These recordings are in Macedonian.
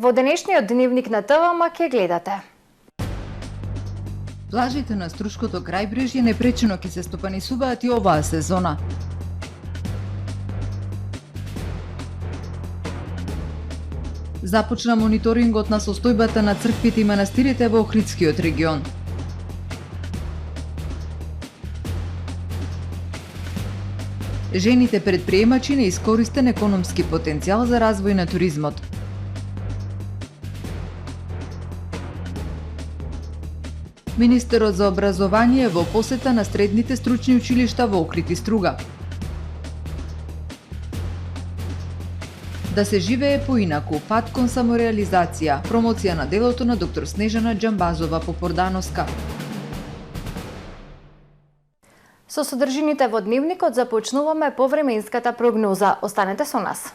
Во денешниот дневник на ТВМ ќе гледате. Плажите на Струшкото крајбрежје непречено ќе се стопанисуваат и оваа сезона. Започна мониторингот на состојбата на црквите и манастирите во Охридскиот регион. Жените предприемачи не искористен економски потенцијал за развој на туризмот. Министерот за образование во посета на средните стручни училишта во Охрид и Струга. Да се живее поинаку, пат кон самореализација, промоција на делото на доктор Снежана Џамбазова Попордановска. Со содржините во дневникот започнуваме по временската прогноза. Останете со нас.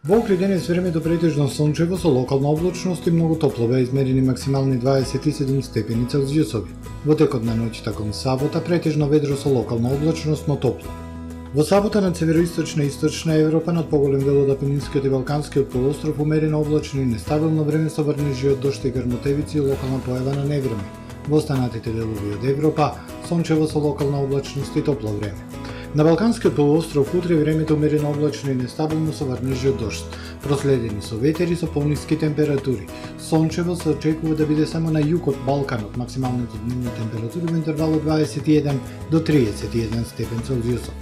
Во Охрид денес времето претежно сончево со локална облачност и многу топло, беа измерени максимални 27 степени Целзиусови. Во текот на ноќта кон сабота претежно ведро со локална облачност, но топло. Во сабота на североисточна и источна Европа над поголем дел од Апенинскиот и Балканскиот полуостров умерено облачно и нестабилно време со врнежи од дожд и грмотевици и локална појава на невреме. Во останатите делови од Европа сончево со локална облачност и топло време. На Балканскиот полуостров утре времето умерено облачно и нестабилно со врнежи од дожд, проследени со ветери со пониски температури. Сончево се очекува да биде само на југ од Балканот, максималните дневни температури во интервал од 21 до 31 степен Целзиусов.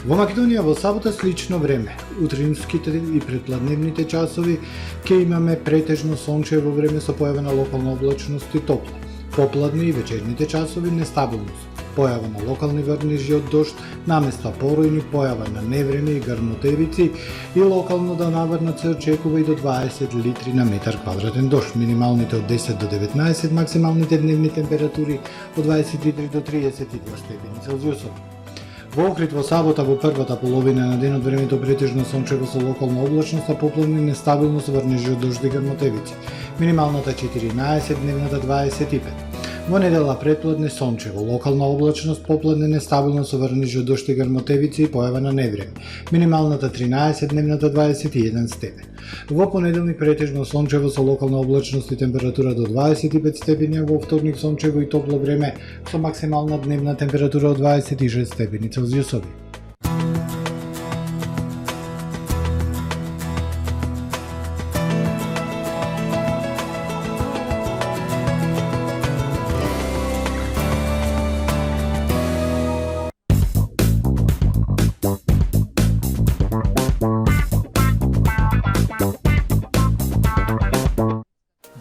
Во Македонија во сабота слично време. Утринските и предпладневните часови ќе имаме претежно сончево време со појава на локална облачност и топло. Попладни и вечерните часови нестабилност. Појава на локални врнежи од дожд, наместа поројни, појава на невреме и грмотевици и локално да наврнат се очекува и до 20 литри на метар квадратен дожд. Минималните од 10 до 19, максималните дневни температури од 23 до 32 степени Целзиусов. Во Охрид во сабота во првата половина на денот времето претежно сончево со локална облачност, а попладни нестабилно со врнежи од дожд и грмотевици. Минималната 14, дневната 25. Во недела предпладне сончево, локална облачност, попладне нестабилно со врнежи од дожд и грмотевици и појава на невреме. Минималната 13, дневната 21 степен. Во понеделник претежно сончево со локална облачност и температура до 25 степени, во вторник сончево и топло време со максимална дневна температура од 26 степени Целзиусови.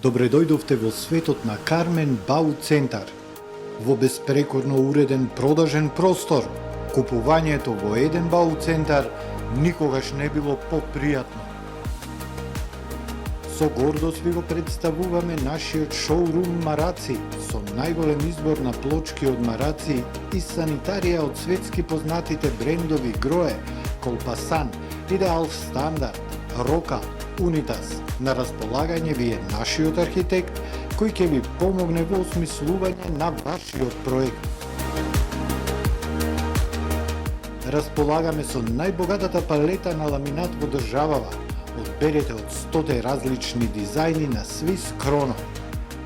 Добре дојдовте во светот на Кармен Бау Центар. Во беспрекорно уреден продажен простор, купувањето во еден Бау Центар никогаш не било попријатно. Со гордост ви го представуваме нашиот шоурум Мараци, со најголем избор на плочки од Мараци и санитарија од светски познатите брендови Грое, Колпасан, Идеал Стандард, Рока, Унитас. На располагање ви е нашиот архитект, кој ќе ви помогне во осмислување на вашиот проект. Располагаме со најбогатата палета на ламинат во државава. Одберете од 100 различни дизајни на Swiss Chrono.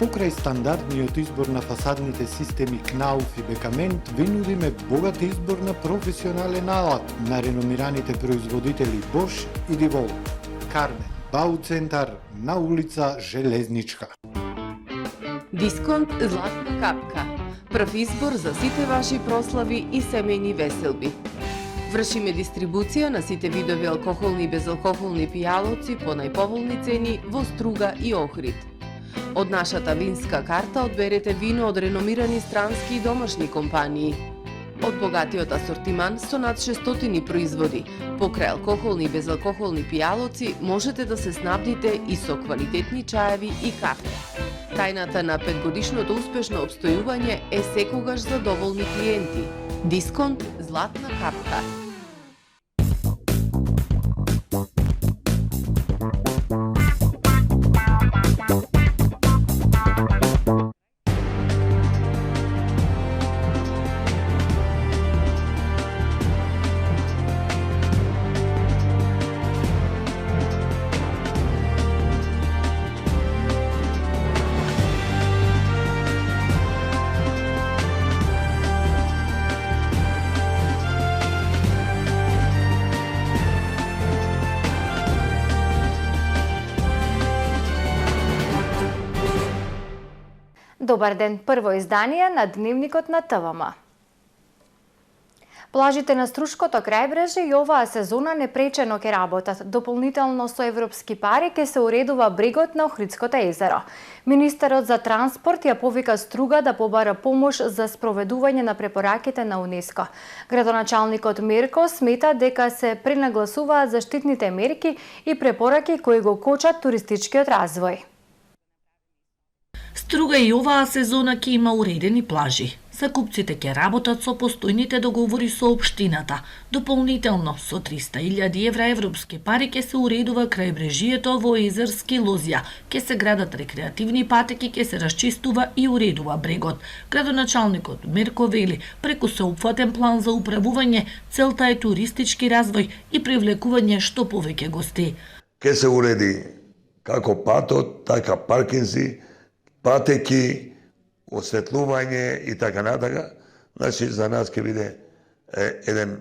Покрај стандардниот избор на фасадните системи Knauf и Бекамент, ви нудиме богат избор на професионален алат на реномираните производители Bosch и Divol. Кармен Бау Центар на улица Железничка. Дисконт Златна капка. Прв избор за сите ваши прослави и семејни веселби. Вршиме дистрибуција на сите видови алкохолни и безалкохолни пијалоци по најповолни цени во Струга и Охрид. Од нашата винска карта одберете вино од реномирани странски и домашни компании. Од богатиот асортиман со над 600 производи, покрај алкохолни и безалкохолни пијалоци, можете да се снабдите и со квалитетни чаеви и кафе. Тајната на 5-годишното успешно обстојување е секогаш задоволни клиенти. Дисконт Златна капка. Добар ден, прво издание на Дневникот на ТВМ. Плажите на Струшкото крајбрежје и оваа сезона непречено ќе работат. Дополнително со европски пари ќе се уредува брегот на Охридското езеро. Министерот за транспорт ја повика Струга да побара помош за спроведување на препораките на УНЕСКО. Градоначалникот Мерко смета дека се пренагласуваат заштитните мерки и препораки кои го кочат туристичкиот развој. Струга и оваа сезона ќе има уредени плажи. Закупците ќе работат со постојните договори со општината. Дополнително, со 300.000 евра европски пари ќе се уредува крајбрежието во Езерски Лозја, ќе се градат рекреативни патеки, ќе се расчистува и уредува брегот. Градоначалникот Мерко вели, преку сеопфатен план за управување, целта е туристички развој и привлекување што повеќе гости. Ке се уреди како патот, така паркинзи, патеки, осветлување и така натака. Значи, за нас ќе биде еден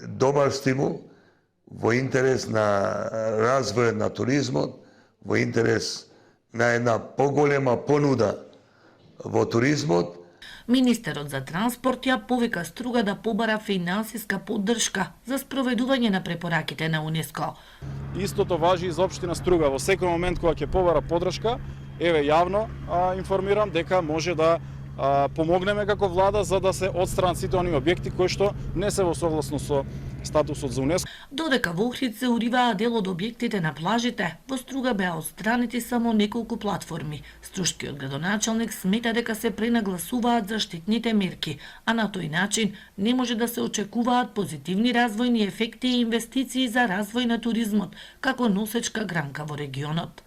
добар стимул во интерес на развојот на туризмот, во интерес на една поголема понуда во туризмот. Министерот за транспорт ја повика Струга да побара финансиска поддршка за спроведување на препораките на УНЕСКО. Истото важи и за општина Струга. Во секој момент кога ќе побара поддршка, еве јавно информирам дека може да помогнеме како влада за да се отстранат сите оние објекти кои што не се во согласно со статусот за УНЕСКО. Додека во Охрид се уриваа дел од објектите на плажите, во Струга беа отстранети само неколку платформи. Струшкиот градоначалник смета дека се пренагласуваат заштитните мерки, а на тој начин не може да се очекуваат позитивни развојни ефекти и инвестиции за развој на туризмот, како носечка гранка во регионот.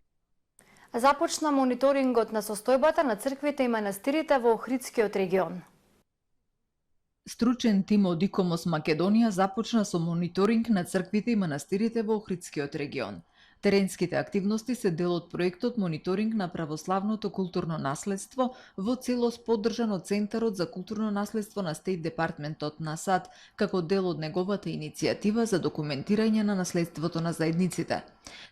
Започна мониторингот на состојбата на црквите и манастирите во Охридскиот регион. Стручен тим од ИКОМОС Македонија започна со мониторинг на црквите и манастирите во Охридскиот регион. Теренските активности се дел од проектот Мониторинг на православното културно наследство во целост поддржан од Центарот за културно наследство на Стейт Департментот на САД, како дел од неговата иницијатива за документирање на наследството на заедниците.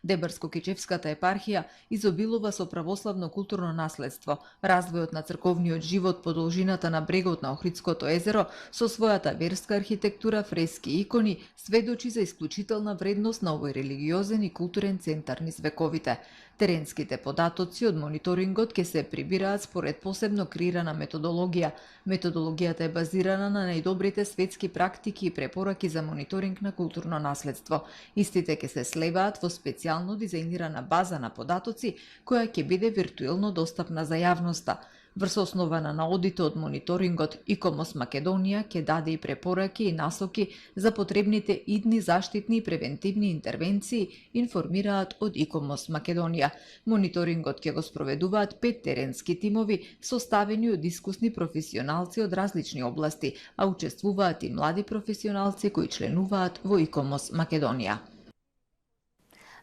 Дебарско-Кичевската епархија изобилува со православно културно наследство, развојот на црковниот живот по должината на брегот на Охридското езеро со својата верска архитектура, фрески и икони сведочи за исклучителна вредност на овој религиозен и културен центар низ вековите. Теренските податоци од мониторингот ќе се прибираат според посебно креирана методологија. Методологијата е базирана на најдобрите светски практики и препораки за мониторинг на културно наследство. Истите ќе се слеваат во специјално дизајнирана база на податоци, која ќе биде виртуелно достапна за јавноста. Врз основана на одите од мониторингот, ИКОМОС Македонија ќе даде и препораки и насоки за потребните идни заштитни и превентивни интервенции, информираат од ИКОМОС Македонија. Мониторингот ќе го спроведуваат 5 теренски тимови, составени од искусни професионалци од различни области, а учествуваат и млади професионалци кои членуваат во ИКОМОС Македонија.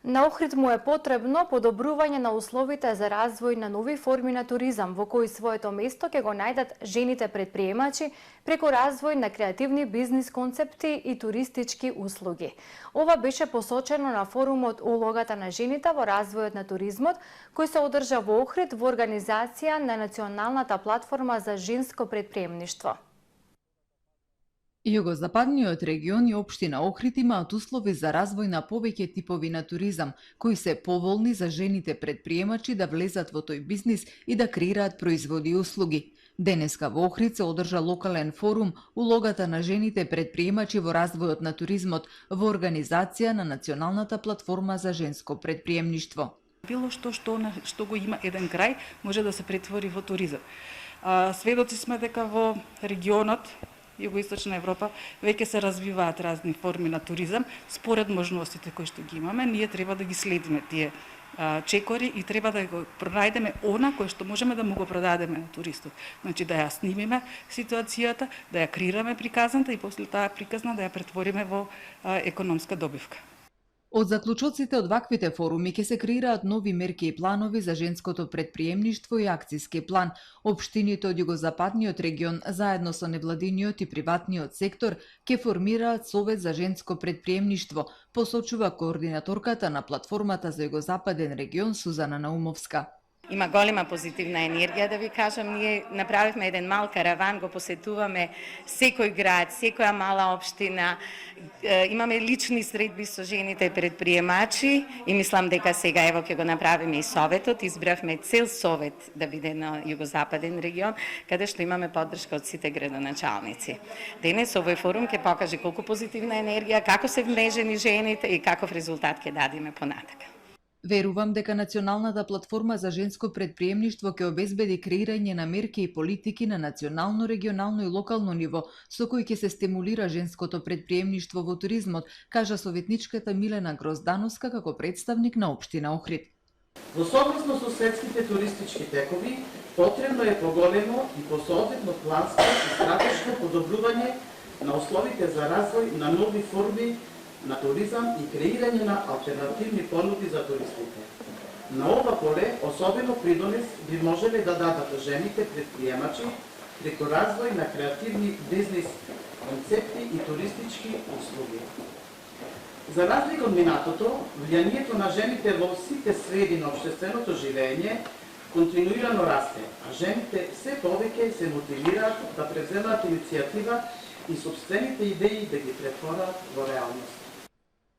На Охрид му е потребно подобрување на условите за развој на нови форми на туризам, во кои своето место ќе го најдат жените предприемачи преку развој на креативни бизнис концепти и туристички услуги. Ова беше посочено на форумот Улогата на жените во развојот на туризмот, кој се одржа во Охрид во организација на Националната платформа за женско предприемништво. Југозападниот регион и општина Охрид имаат услови за развој на повеќе типови на туризам, кои се поволни за жените предприемачи да влезат во тој бизнис и да креираат производи и услуги. Денеска во Охрид се одржа локален форум Улогата на жените предприемачи во развојот на туризмот во организација на Националната платформа за женско предприемништво. Било што го има еден крај може да се претвори во туризам. Сведоци сме дека во регионот Југоисточна Европа веќе се развиваат разни форми на туризам според можностите кои што ги имаме. Ние треба да ги следиме тие чекори и треба да го пронајдеме она кој што можеме да му го продадеме на туристот. Значи да ја снимиме ситуацијата, да ја креираме приказната и после таа приказна да ја претвориме во економска добивка. Од заклучоците од ваквите форуми ќе се креираат нови мерки и планови за женското предприемништво и акцијски план. Општините од југозападниот регион заедно со невладиниот и приватниот сектор ќе формираат Совет за женско предприемништво, посочува координаторката на платформата за југозападен регион Сузана Наумовска. Има голема позитивна енергија, да ви кажам. Ние направивме еден мал караван, го посетуваме секој град, секоја мала општина. Имаме лични средби со жените предприемачи и мислам дека сега ево ќе го направиме и советот. Избравме цел совет да биде на југозападен регион, каде што имаме поддршка од сите градоначалници. Денес овој форум ќе покаже колку позитивна енергија, како се вмнежени жените и каков резултат ќе дадиме понатака. Верувам дека Националната платформа за женско предприемништво ќе обезбеди креирање на мерки и политики на национално, регионално и локално ниво, со кои ќе се стимулира женското предприемништво во туризмот, кажа советничката Милена Гроздановска како представник на општина Охрид. Во согласно со светските туристички текови, потребно е поголемо и посоодветно планско и стратешко подобрување на условите за развој на нови форми на туризам и креирање на алтернативни понуди за туристите. На ова поле особено придонес би можеле да дадат жените предприемачи преку развој на креативни бизнис концепти и туристички услуги. За разлика од минатото, влијанието на жените во сите среди на општественото живење континуирано расте, а жените се повеќе се мотивираат да преземат иницијатива и собствените идеи да ги претворат во реалност.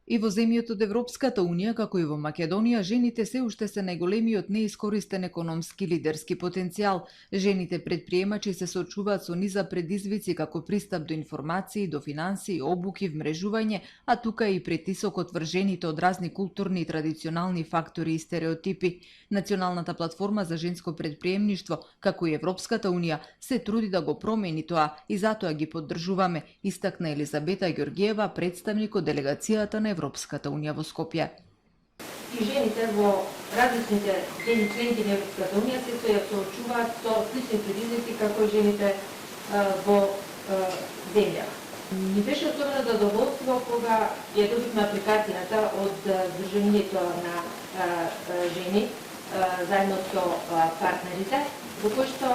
И во земјите од Европската Унија, како и во Македонија, жените се уште се најголемиот неискористен економски лидерски потенцијал. Жените предприемачи се соочуваат со низа предизвици како пристап до информации, до финансии, обуки, вмрежување, а тука и притисокот врз жените од разни културни и традиционални фактори и стереотипи. Националната платформа за женско предприемништво, како и Европската Унија, се труди да го промени тоа и затоа ги поддржуваме, истакна Елизабета Ѓоргиева, представник од делегацијата на Европската Унија во Скопје. И жените во различните земји членки на Европската Унија се соочуваат со слични предизвици како и жените во земја. Ни беше особено задоволство кога ја добивме апликацијата од Сдруженијето на жени заедно со партнерите, во кој што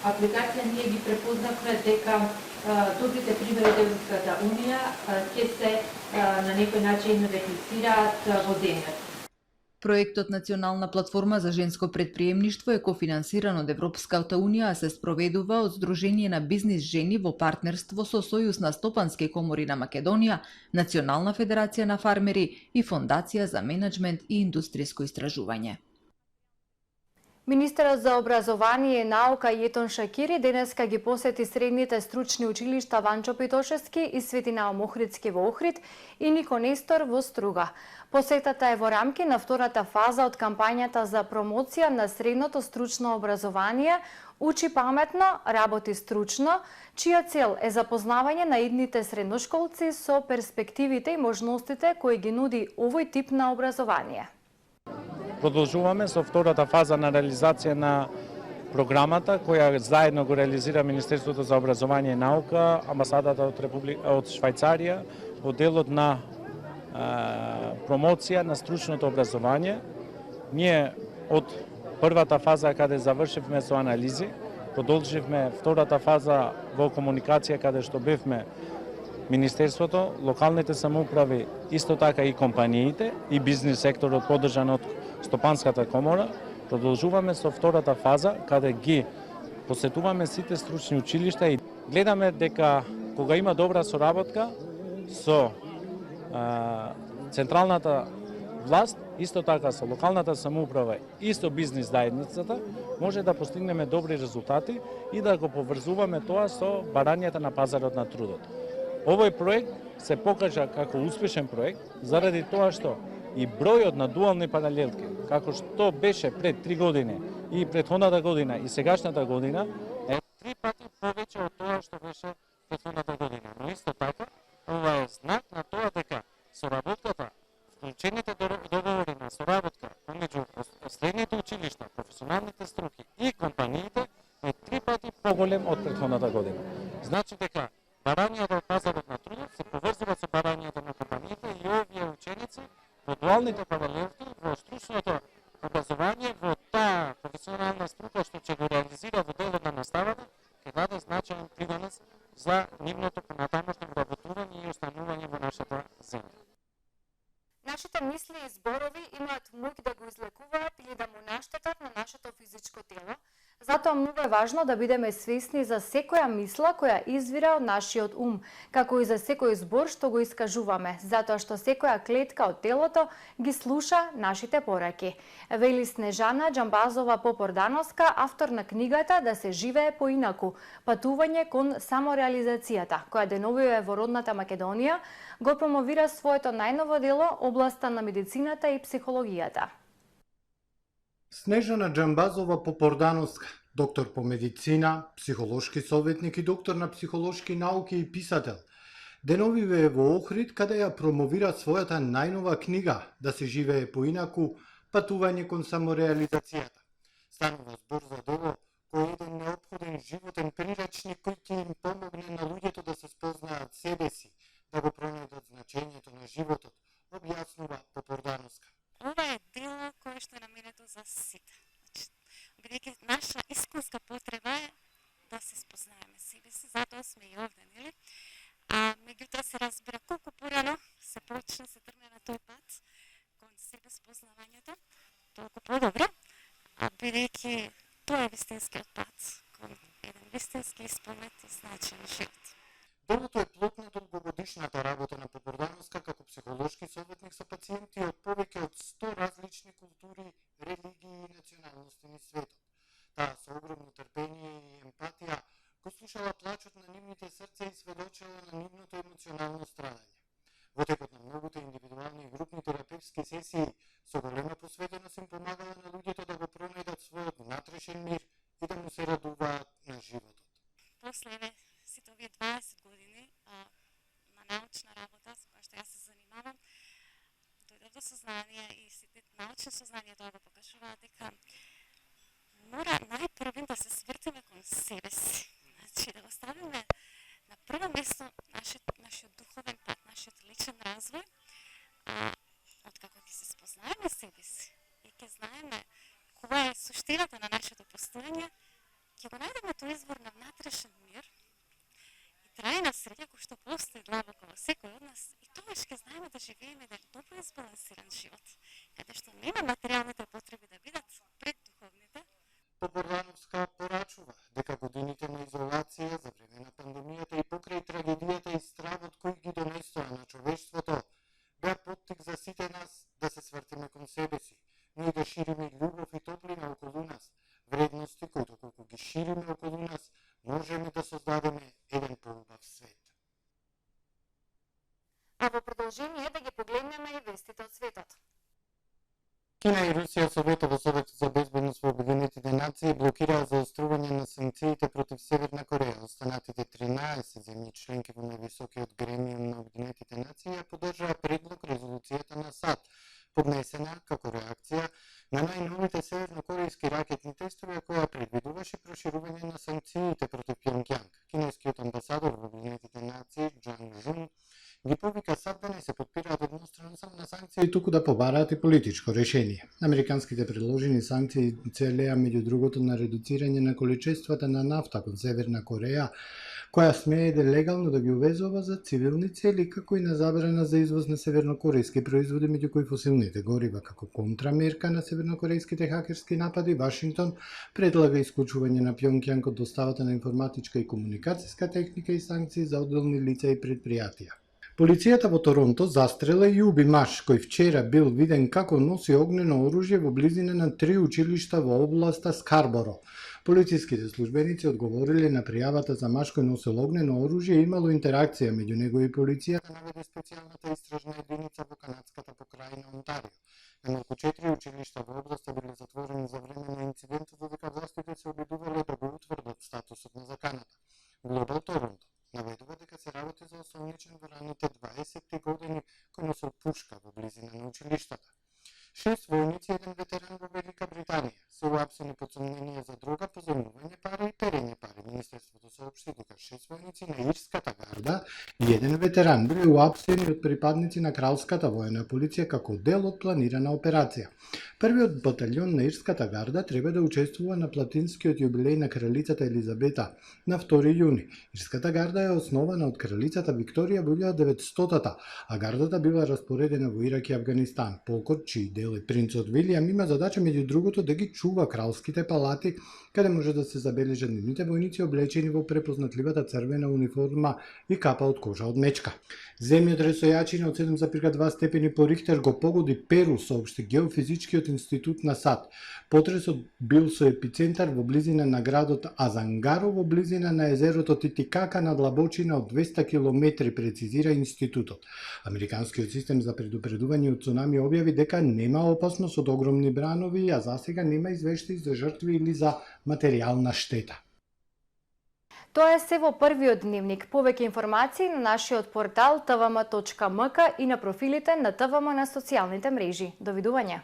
апликација ние ги препознавме дека добрите примери од Европската Унија ќе се на некој начин реплицираат во земјата. Проектот Национална платформа за женско предприемништво е кофинансиран од Европската Унија, а се спроведува од Сдружение на бизнис жени во партнерство со Сојуз на стопански комори на Македонија, Национална федерација на фармери и Фондација за менаџмент и индустријско истражување. Министерот за образование и наука Јетон Шакири денеска ги посети средните стручни училишта Ванчо Питошевски и Свети Наум Охридски во Охрид и Нико Нестор во Струга. Посетата е во рамки на втората фаза од кампањата за промоција на средното стручно образование Учи паметно, работи стручно, чија цел е запознавање на идните средношколци со перспективите и можностите кои ги нуди овој тип на образование. Продолжуваме со втората фаза на реализација на програмата која заедно го реализира Министерството за образование и наука, амбасадата од Швајцарија, во делот на промоција на стручното образование. Ние од првата фаза каде завршивме со анализи, продолживме втората фаза во комуникација каде што бевме Министерството, локалните самоуправи, исто така и компаниите и бизнис секторот поддржан од Стопанската комора. Продолжуваме со втората фаза каде ги посетуваме сите стручни училишта и гледаме дека кога има добра соработка со централната власт, исто така со локалната самоуправа и со бизнис заедницата, може да постигнеме добри резултати и да го поврзуваме тоа со барањата на пазарот на трудот. Овој проект се покажа како успешен проект заради тоа што и бројот на дуални паралелки, како што беше пред 3 години и претходната година и сегашната година, е 3 пати повеќе од тоа што беше претходната година. Но исто така, ова е знак на тоа дека соработката, вклучените договори на соработка помеѓу средните училишта, професионалните струки и компаниите е 3 пати поголем од претходната година. Значи дека барањата од пазарот на трудот се поврзуваат со барањата на компаниите и овие ученици во дуалните паралелки, во стручното образование, во таа професионална струка што ќе го реализира во делот на наставата, ќе даде значаен принос за нивното понатамошно вработување и останување во нашата земја. Нашите мисли и зборови имаат моќ да го излекуваат или да му наштетат на нашето физичко тело. Затоа многу е важно да бидеме свесни за секоја мисла која извира од нашиот ум, како и за секој збор што го искажуваме, затоа што секоја клетка од телото ги слуша нашите пораки. Вели Снежана Џамбазова Попордановска, автор на книгата Да се живее поинаку, патување кон самореализацијата, која деновиве во родната Македонија, го промовира своето најново дело областа на медицината и психологијата. Снежана Џамбазова Попордановска, доктор по медицина, психолошки советник и доктор на психолошки науки и писател. Деновиве е во Охрид, каде ја промовира својата најнова книга Да се живее поинаку, патување кон самореализацијата. Станува збор за дело кој е еден неопходен животен приречник кој ќе им помогне на луѓето да се спознаат себе си, да го пронајдат значењето на животот, објаснува Попордановска. Ова е дело кое што е наменето за сите. Бидејќи наша исконска потреба е да се спознаеме себе си, затоа сме и овде, нели? А меѓутоа се разбира колку порано се почне, се тргне на тој пат кон себе спознавањето, толку подобро, а бидејќи тоа е вистинскиот пат кон еден вистински исполнет и значаен живот. Делото е плод на долгогодишната работа на Попордановска како психолошки советник со пациенти од повеќе од 100 различни култури, религии и националности низ светот. Таа со огромно трпение и емпатија го слушала плачот на нивните срца и сведочела на нивното емоционално страдање. Во текот на многуте индивидуални и групни терапевски сесии, со голема посветеност им помагала на луѓето да го пронајдат својот внатрешен мир и да му се радуваат на животот. После сите овие 20 години на научна работа со која што јас се занимавам, дојдов до сознание и сите научни сознанија тоа го покажуваат дека мора најпрвен да се свртиме кон себе си. Значи да го ставиме на прво место нашиот духовен пат, нашиот личен развој, откако ќе се спознаеме себе си и ќе знаеме која е суштината на нашето постоење, ќе го најдеме тој извор на внатрешен мир и трајна среќа која што постои длабоко во секој од нас, и тогаш ќе знаеме да живееме еден добро избалансиран живот, каде што нема материјалните потреби да бидат пред духовните. Попордановска порачува дека годините на изолација за време на пандемијата и покрај трагедијата и стравот кој ги донесоа на човештвото, беа поттик за сите нас да се свртиме кон себе си, но и да шириме љубов и топлина околу нас, вредности кои доколку ги шириме околу нас, можеме да создадеме еден поубав свет. А во продолжение да ги погледнеме и вестите од светот. Кина и Русија Советот во Советот за безбедност во Обединетите нации блокираа заострување на санкциите против Северна Кореја. Останатите 13 земји членки во највисокиот гремиум на Обединетите нации ја поддржаа предлог резолуцијата на САД, поднесена како реакција на најновите севернокорејски ракетни тестове која предвидуваше проширување на санкциите против Пјонкјанг. Кинескиот амбасадор во Обединетите нации Џан Жун ги повика САД да не се подпираат еднострано само на санкции, туку да побараат и политичко решение. Американските предложени санкции целеа меѓу другото на редуцирање на количествата на нафта кон Северна Кореја, која смее легално да ги увезува за цивилни цели, како и на забрана за извоз на севернокорејски производи, меѓу кои фосилните горива. Како контрамерка на севернокорејските хакерски напади, Вашингтон предлага исклучување на Пјонкјанг од доставата на информатичка и комуникацијска техника и санкции за одделни лица и предпријатија. Полицијата во Торонто застрела и уби маж кој вчера бил виден како носи огнено оружје во близина на 3 училишта во областа Скарборо. Полициските службеници одговориле на пријавата за маж кој носел огнено оружје и имало интеракција меѓу него и полицијата, наведе специјалната истражна единица во канадската покрајна Онтарио. Најмалку 4 училишта во областа биле затворени за време на инцидентот, додека властите се обидувале да го утврдат статусот на заканата. Глобал Торонто наведува дека се работи за осомничен во раните 20 години кој носел пушка во близина на училиштата. 6 војници и еден ветеран во Велика Британија се уапсени под сомнение за дрога, позајмување пари и перење пари. Министерството соопшти дека 6 војници на ирската гарда и еден ветеран биле уапсени од припадници на кралската воена полиција како дел од планирана операција. Првиот баталјон на ирската гарда треба да учествува на платинскиот јубилеј на кралицата Елизабета на 2 јуни. Ирската гарда е основана од кралицата Викторија во 1900-та, а гардата била распоредена во Ирак и Авганистан. Полкот, чиј дел е принцот Вилијам, има задача меѓу другото да ги чува кралските палати, каде може да се забележат нивните војници облечени во препознатливата црвена униформа и капа од кожа од мечка. Земјотрес со јачина од 7,2 степени по Рихтер го погоди Перу, соопшти Геофизичкиот институт на САД. Потресот бил со епицентар во близина на градот Азангаро, во близина на езерото Титикака на длабочина од 200 км, прецизира институтот. Американскиот систем за предупредување од цунами објави дека нема опасност од огромни бранови, а засега нема извештаи за жртви или за материјална штета. Тоа е се во првиот дневник. Повеќе информации на нашиот портал tvm.mk и на профилите на ТВМ на социјалните мрежи. Довидување!